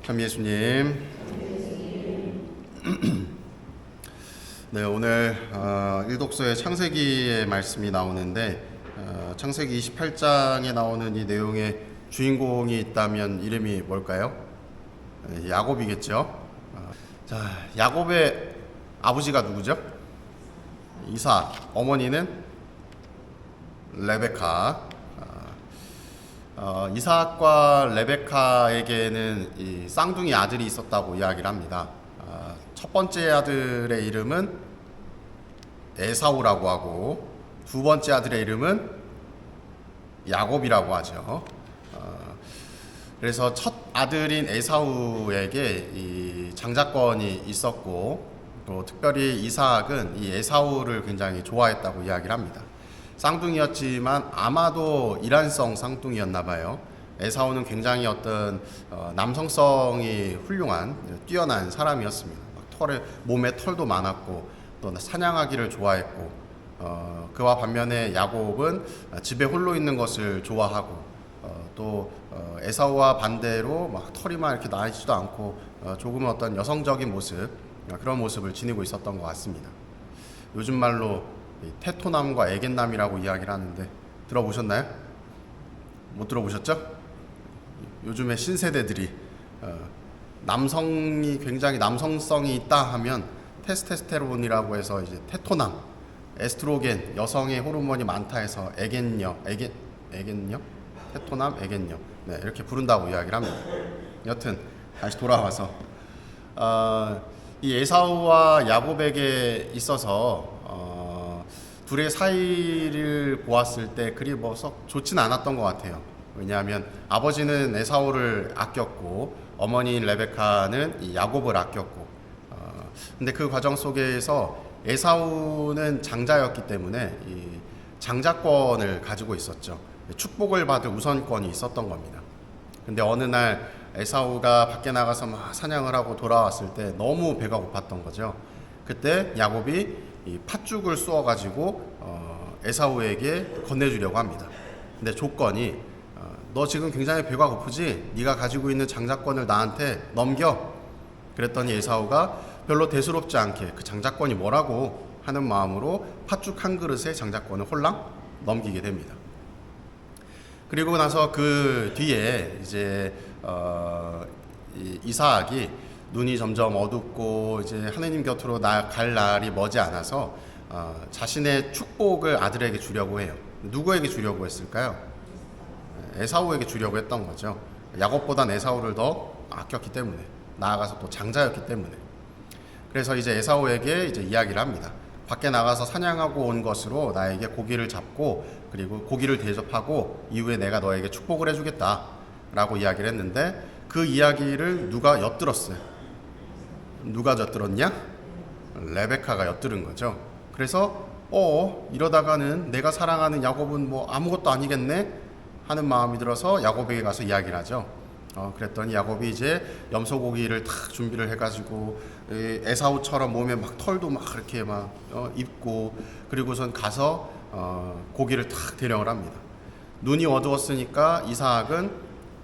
참 예수님. 네, 오늘 일독서의 창세기의 말씀이 나오는데 창세기 28장에 나오는 이 내용의 주인공이 있다면 이름이 뭘까요? 야곱이겠죠. 자, 야곱의 아버지가 누구죠? 이삭. 어머니는 레베카. 이삭과 레베카에게는 이 쌍둥이 아들이 있었다고 이야기를 합니다. 첫 번째 아들의 이름은 에사우라고 하고 두 번째 아들의 이름은 야곱이라고 하죠. 그래서 첫 아들인 에사우에게 이 장자권이 있었고 또 특별히 이삭은 이 에사우를 굉장히 좋아했다고 이야기를 합니다. 쌍둥이였지만 아마도 이란성 쌍둥이였나 봐요. 에사우는 굉장히 어떤 남성성이 훌륭한 뛰어난 사람이었습니다. 몸에 털도 많았고 또 사냥하기를 좋아했고 그와 반면에 야곱은 집에 홀로 있는 것을 좋아하고 또 에사우와 반대로 막 털이만 이렇게 나 있지도 않고 조금 어떤 여성적인 모습 그런 모습을 지니고 있었던 것 같습니다. 요즘 말로 테토남과 에겐남이라고 이야기를 하는데 들어보셨나요? 못 들어보셨죠? 요즘에 신세대들이 남성이 굉장히 남성성이 있다 하면 테스토스테론이라고 해서 이제 테토남, 에스트로겐 여성의 호르몬이 많다 해서 에겐녀, 테토남, 에겐녀 네, 이렇게 부른다고 이야기를 합니다. 여튼 다시 돌아와서 이 에사우와 야곱에게 있어서 둘의 사이를 보았을 때 그리 썩 좋지는 않았던 것 같아요. 왜냐하면 아버지는 에사우를 아꼈고 어머니인 레베카는 이 야곱을 아꼈고 근데 그 과정 속에서 에사우는 장자였기 때문에 이 장자권을 가지고 있었죠. 축복을 받을 우선권이 있었던 겁니다. 근데 어느 날 에사우가 밖에 나가서 막 사냥을 하고 돌아왔을 때 너무 배가 고팠던 거죠. 그때 야곱이 이 팥죽을 쏘아 가지고 에사우에게 건네주려고 합니다. 근데 조건이 너 지금 굉장히 배가 고프지? 네가 가지고 있는 장자권을 나한테 넘겨. 그랬더니 에사우가 별로 대수롭지 않게 그 장자권이 뭐라고 하는 마음으로 팥죽 한 그릇에 장자권을 홀랑 넘기게 됩니다. 그리고 나서 그 뒤에 이제 이삭이 눈이 점점 어둡고 이제 하느님 곁으로 갈 날이 머지 않아서 자신의 축복을 아들에게 주려고 해요. 누구에게 주려고 했을까요? 에사우에게 주려고 했던 거죠. 야곱보단 에사우를 더 아꼈기 때문에, 나아가서 또 장자였기 때문에. 그래서 이제 에사우에게 이제 이야기를 합니다. 밖에 나가서 사냥하고 온 것으로 나에게 고기를 잡고 그리고 고기를 대접하고 이후에 내가 너에게 축복을 해주겠다라고 이야기를 했는데 그 이야기를 누가 엿들었어요? 누가 엿들었냐? 레베카가 엿들은 거죠. 그래서 이러다가는 내가 사랑하는 야곱은 뭐 아무것도 아니겠네 하는 마음이 들어서 야곱에게 가서 이야기를 하죠. 그랬더니 야곱이 이제 염소고기를 탁 준비를 해가지고 에사우처럼 몸에 막 털도 막 그렇게 막 입고 그리고선 가서 고기를 탁 대령을 합니다. 눈이 어두웠으니까 이삭은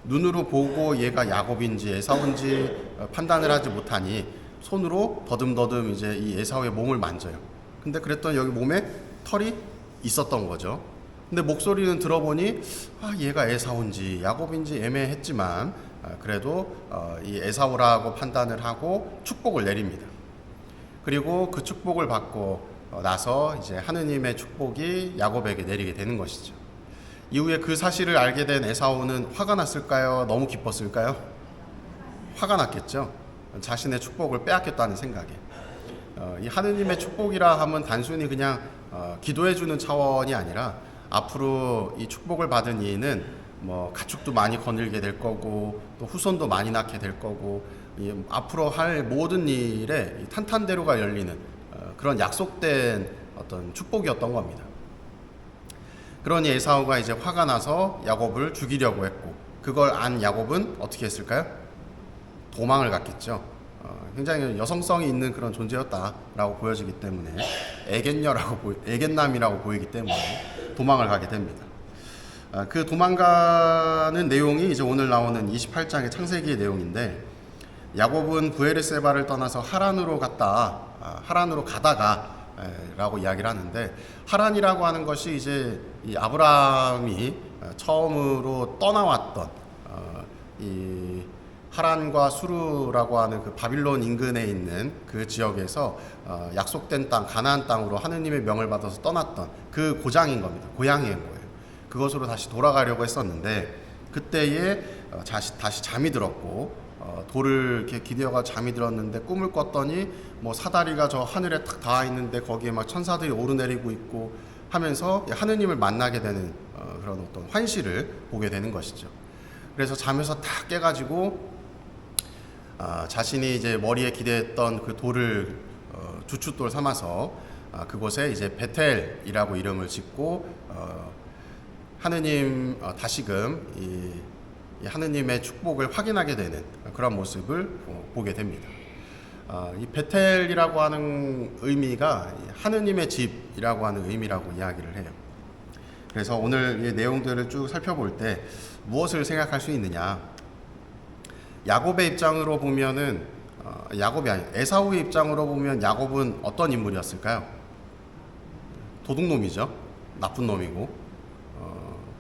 눈으로 보고 얘가 야곱인지 에사우인지 판단을 하지 못하니 손으로 더듬더듬 이제 이 에사우의 몸을 만져요. 근데 그랬더니 여기 몸에 털이 있었던 거죠. 근데 목소리는 들어보니 얘가 에사우인지 야곱인지 애매했지만 그래도 이 에사우라고 판단을 하고 축복을 내립니다. 그리고 그 축복을 받고 나서 이제 하느님의 축복이 야곱에게 내리게 되는 것이죠. 이후에 그 사실을 알게 된 에사우는 화가 났을까요? 너무 기뻤을까요? 화가 났겠죠. 자신의 축복을 빼앗겼다는 생각에. 이 하느님의 축복이라 하면 단순히 그냥 기도해주는 차원이 아니라 앞으로 이 축복을 받은 이는 뭐 가축도 많이 거닐게 될 거고 또 후손도 많이 낳게 될 거고 앞으로 할 모든 일에 탄탄대로가 열리는 그런 약속된 어떤 축복이었던 겁니다. 그러니 에사우가 이제 화가 나서 야곱을 죽이려고 했고 그걸 안 야곱은 어떻게 했을까요? 도망을 갔겠죠. 굉장히 여성성이 있는 그런 존재였다라고 보여지기 때문에 에겐남이라고 보이기 때문에 도망을 가게 됩니다. 그 도망가는 내용이 이제 오늘 나오는 28장의 창세기의 내용인데 야곱은 브에르세바를 떠나서 하란으로 갔다, 하란으로 가다가 라고 이야기를 하는데, 하란이라고 하는 것이 이제 이 아브라함이 처음으로 떠나왔던 이 하란과 수르라고 하는 그 바빌론 인근에 있는 그 지역에서 약속된 땅, 가나안 땅으로 하느님의 명을 받아서 떠났던 그 고장인 겁니다. 고향인 거예요. 그것으로 다시 돌아가려고 했었는데, 그때에 다시 잠이 들었고, 돌을 이렇게 기대어가 잠이 들었는데 꿈을 꿨더니 뭐 사다리가 저 하늘에 탁 닿아 있는데 거기에 막 천사들이 오르내리고 있고 하면서 하느님을 만나게 되는 그런 어떤 환시를 보게 되는 것이죠. 그래서 잠에서 딱 깨가지고 자신이 이제 머리에 기대했던 그 돌을 주춧돌 삼아서 그곳에 이제 베텔이라고 이름을 짓고 하느님 다시금 이 하느님의 축복을 확인하게 되는 그런 모습을 보게 됩니다. 이 베텔이라고 하는 의미가 하느님의 집이라고 하는 의미라고 이야기를 해요. 그래서 오늘 이 내용들을 쭉 살펴볼 때 무엇을 생각할 수 있느냐? 야곱의 입장으로 보면은 야곱이 아니 에사우의 입장으로 보면 야곱은 어떤 인물이었을까요? 도둑놈이죠. 나쁜 놈이고.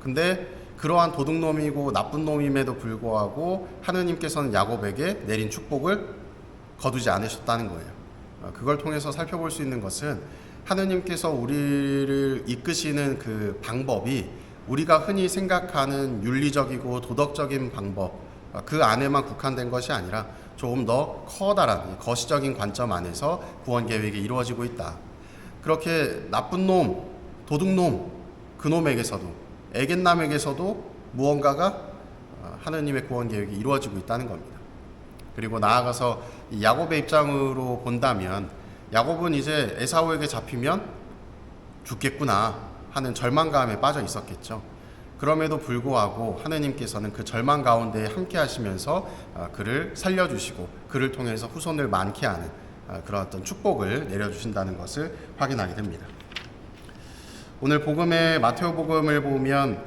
근데 그러한 도둑놈이고 나쁜 놈임에도 불구하고 하느님께서는 야곱에게 내린 축복을 거두지 않으셨다는 거예요. 그걸 통해서 살펴볼 수 있는 것은 하느님께서 우리를 이끄시는 그 방법이 우리가 흔히 생각하는 윤리적이고 도덕적인 방법, 그 안에만 국한된 것이 아니라 조금 더 커다란 거시적인 관점 안에서 구원 계획이 이루어지고 있다. 그렇게 나쁜 놈, 도둑놈, 그놈에게서도 애견남에게서도 무언가가 하느님의 구원 계획이 이루어지고 있다는 겁니다. 그리고 나아가서 이 야곱의 입장으로 본다면 야곱은 이제 에사우에게 잡히면 죽겠구나 하는 절망감에 빠져 있었겠죠. 그럼에도 불구하고 하느님께서는 그 절망 가운데 함께 하시면서 그를 살려주시고 그를 통해서 후손을 많게 하는 그런 어떤 축복을 내려주신다는 것을 확인하게 됩니다. 오늘 복음의 마테오 복음을 보면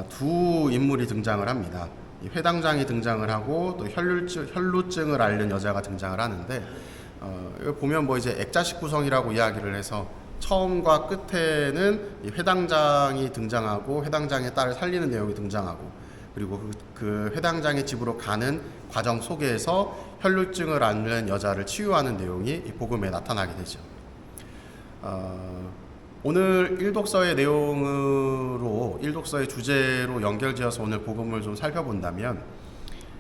두 인물이 등장을 합니다. 회당장이 등장을 하고 또 혈루증을 앓는 여자가 등장을 하는데 보면 뭐 이제 액자식 구성이라고 이야기를 해서 처음과 끝에는 이 회당장이 등장하고 회당장의 딸을 살리는 내용이 등장하고 그리고 그 회당장의 집으로 가는 과정 속에서 혈루증을 앓는 여자를 치유하는 내용이 이 복음에 나타나게 되죠. 오늘 일독서의 내용으로 일독서의 주제로 연결지어서 오늘 복음을 좀 살펴본다면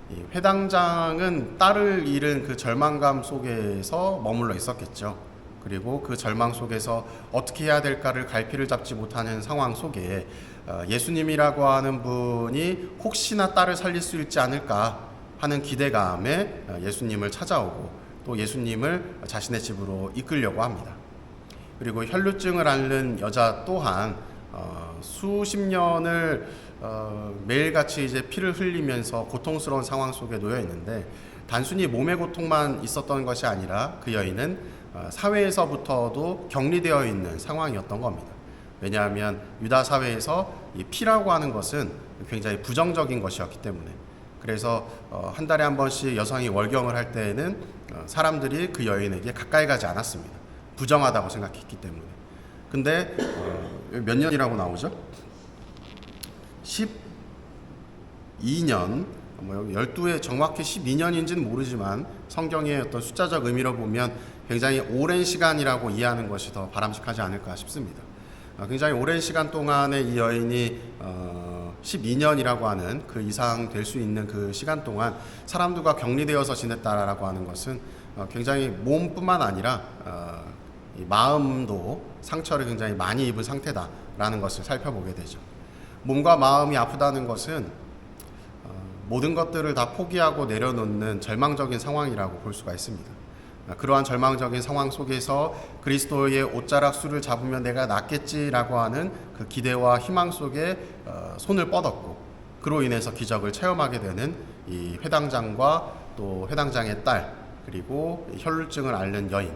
이 회당장은 딸을 잃은 그 절망감 속에서 머물러 있었겠죠. 그리고 그 절망 속에서 어떻게 해야 될까를 갈피를 잡지 못하는 상황 속에 예수님이라고 하는 분이 혹시나 딸을 살릴 수 있지 않을까 하는 기대감에 예수님을 찾아오고 또 예수님을 자신의 집으로 이끌려고 합니다. 그리고 혈루증을 앓는 여자 또한 수십 년을 매일같이 이제 피를 흘리면서 고통스러운 상황 속에 놓여 있는데 단순히 몸의 고통만 있었던 것이 아니라 그 여인은 사회에서부터도 격리되어 있는 상황이었던 겁니다. 왜냐하면 유다 사회에서 이 피라고 하는 것은 굉장히 부정적인 것이었기 때문에 그래서 한 달에 한 번씩 여성이 월경을 할 때에는 사람들이 그 여인에게 가까이 가지 않았습니다. 부정하다고 생각했기 때문에. 근데 몇 년이라고 나오죠? 12년, 12에 정확히 12년인지는 모르지만 성경의 어떤 숫자적 의미로 보면 굉장히 오랜 시간이라고 이해하는 것이 더 바람직하지 않을까 싶습니다. 굉장히 오랜 시간 동안에 이 여인이 12년이라고 하는 그 이상 될 수 있는 그 시간 동안 사람들과 격리되어서 지냈다라고 하는 것은 굉장히 몸뿐만 아니라 이 마음도 상처를 굉장히 많이 입은 상태다라는 것을 살펴보게 되죠. 몸과 마음이 아프다는 것은 모든 것들을 다 포기하고 내려놓는 절망적인 상황이라고 볼 수가 있습니다. 그러한 절망적인 상황 속에서 그리스도의 옷자락수를 잡으면 내가 낫겠지라고 하는 그 기대와 희망 속에 손을 뻗었고 그로 인해서 기적을 체험하게 되는 이 회당장과 또 회당장의 딸 그리고 혈루증을 앓는 여인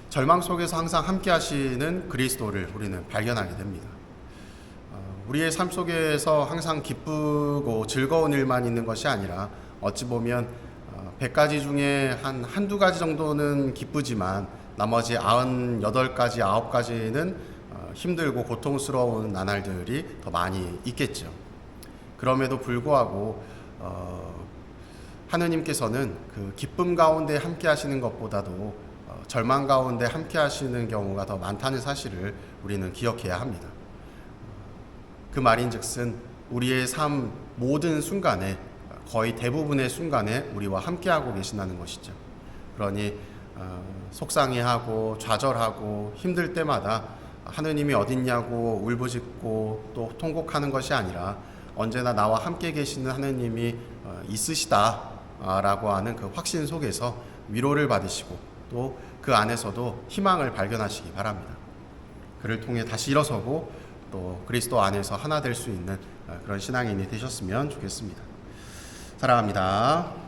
절망 속에서 항상 함께 하시는 그리스도를 우리는 발견하게 됩니다. 우리의 삶 속에서 항상 기쁘고 즐거운 일만 있는 것이 아니라 어찌 보면 100가지 중에 한두 가지 정도는 기쁘지만 나머지 98가지, 9가지는 힘들고 고통스러운 나날들이 더 많이 있겠죠. 그럼에도 불구하고 하느님께서는 그 기쁨 가운데 함께 하시는 것보다도 절망 가운데 함께 하시는 경우가 더 많다는 사실을 우리는 기억해야 합니다. 그 말인즉슨 우리의 삶 모든 순간에, 거의 대부분의 순간에 우리와 함께하고 계신다는 것이죠. 그러니 속상해하고 좌절하고 힘들 때마다 하느님이 어딨냐고 울부짖고 또 통곡하는 것이 아니라 언제나 나와 함께 계시는 하느님이 있으시다라고 하는 그 확신 속에서 위로를 받으시고 또 그 안에서도 희망을 발견하시기 바랍니다. 그를 통해 다시 일어서고 또 그리스도 안에서 하나 될 수 있는 그런 신앙인이 되셨으면 좋겠습니다. 사랑합니다.